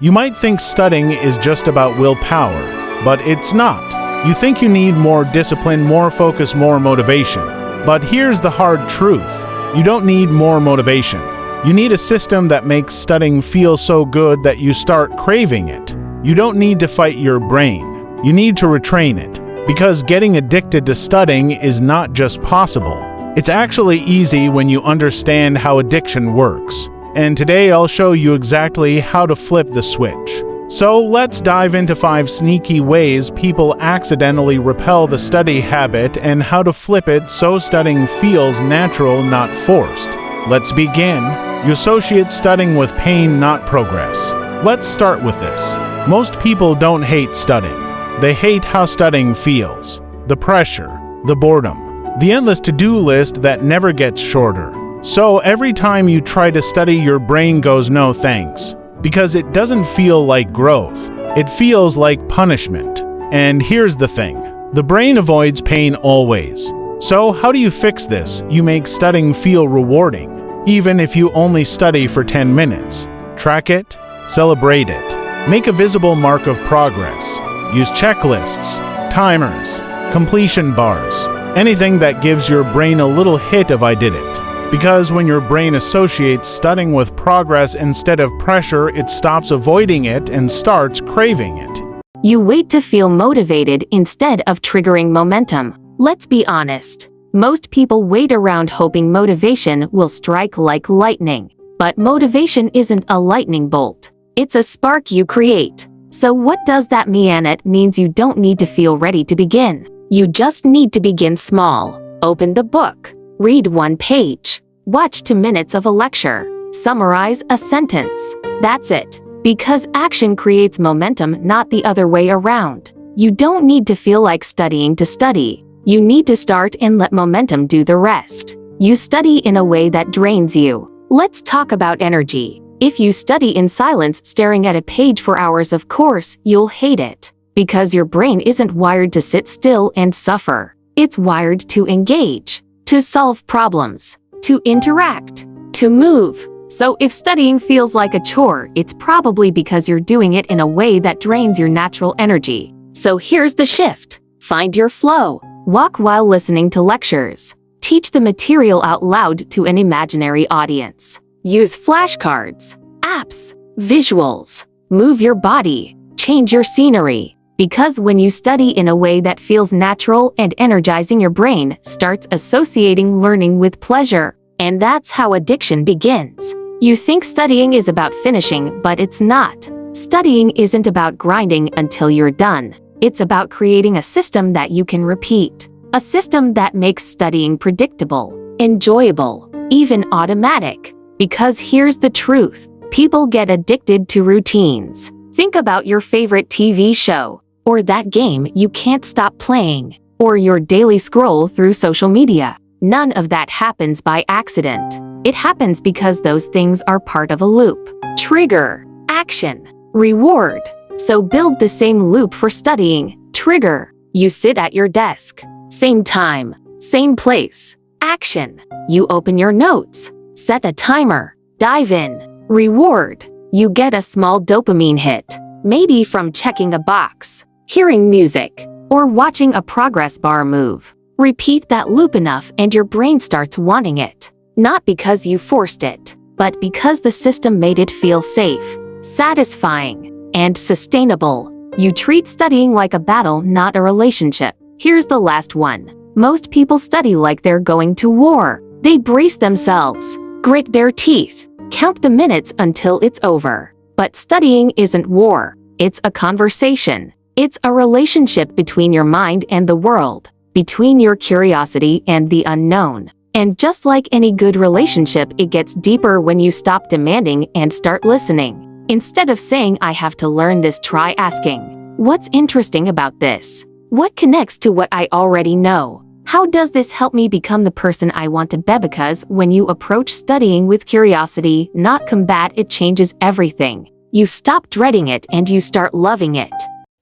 You might think studying is just about willpower, but it's not. You think you need more discipline, more focus, more motivation. But here's the hard truth. You don't need more motivation. You need a system that makes studying feel so good that you start craving it. You don't need to fight your brain. You need to retrain it. Because getting addicted to studying is not just possible. It's actually easy when you understand how addiction works. And today I'll show you exactly how to flip the switch. So let's dive into 5 sneaky ways people accidentally repel the study habit and how to flip it so studying feels natural, not forced. Let's begin. You associate studying with pain, not progress. Let's start with this. Most people don't hate studying. They hate how studying feels. The pressure, the boredom, the endless to-do list that never gets shorter. So every time you try to study, your brain goes, no thanks. Because it doesn't feel like growth. It feels like punishment. And here's the thing. The brain avoids pain always. So how do you fix this? You make studying feel rewarding, even if you only study for 10 minutes. Track it, celebrate it, make a visible mark of progress. Use checklists, timers, completion bars, anything that gives your brain a little hit of I did it. Because when your brain associates studying with progress instead of pressure, it stops avoiding it and starts craving it. You wait to feel motivated instead of triggering momentum. Let's be honest. Most people wait around hoping motivation will strike like lightning. But motivation isn't a lightning bolt. It's a spark you create. So what does that mean? It means you don't need to feel ready to begin. You just need to begin small. Open the book. Read 1 page. Watch 2 minutes of a lecture. Summarize a sentence. That's it. Because action creates momentum, not the other way around. You don't need to feel like studying to study. You need to start and let momentum do the rest. You study in a way that drains you. Let's talk about energy. If you study in silence, staring at a page for hours, of course, you'll hate it. Because your brain isn't wired to sit still and suffer. It's wired to engage, to solve problems, to interact, to move. So if studying feels like a chore, it's probably because you're doing it in a way that drains your natural energy. So here's the shift. Find your flow. Walk while listening to lectures. Teach the material out loud to an imaginary audience. Use flashcards, apps, visuals. Move your body. Change your scenery. Because when you study in a way that feels natural and energizing, your brain starts associating learning with pleasure. And that's how addiction begins. You think studying is about finishing, but it's not. Studying isn't about grinding until you're done. It's about creating a system that you can repeat. A system that makes studying predictable, enjoyable, even automatic. Because here's the truth. People get addicted to routines. Think about your favorite TV show, or that game you can't stop playing, or your daily scroll through social media. None of that happens by accident. It happens because those things are part of a loop. Trigger, action, reward. So build the same loop for studying. Trigger, you sit at your desk. Same time, same place. Action, you open your notes. Set a timer. Dive in. Reward, you get a small dopamine hit. Maybe from checking a box, hearing music, or watching a progress bar move. Repeat that loop enough and your brain starts wanting it. Not because you forced it, but because the system made it feel safe, satisfying, and sustainable. You treat studying like a battle, not a relationship. Here's the last one. Most people study like they're going to war. They brace themselves, grit their teeth, count the minutes until it's over. But studying isn't war. It's a conversation. It's a relationship between your mind and the world, between your curiosity and the unknown. And just like any good relationship, it gets deeper when you stop demanding and start listening. Instead of saying, I have to learn this, try asking, what's interesting about this? What connects to what I already know? How does this help me become the person I want to be? Because when you approach studying with curiosity, not combat, it changes everything. You stop dreading it and you start loving it.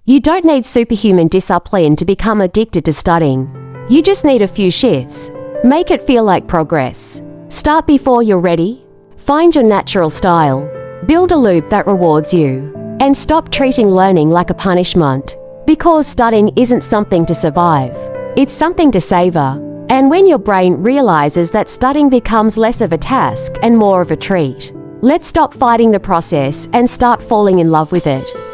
You don't need superhuman discipline to become addicted to studying. You just need a few shifts. Make it feel like progress. Start before you're ready. Find your natural style. Build a loop that rewards you. And stop treating learning like a punishment. Because studying isn't something to survive. It's something to savor. And when your brain realizes that studying becomes less of a task and more of a treat, let's stop fighting the process and start falling in love with it.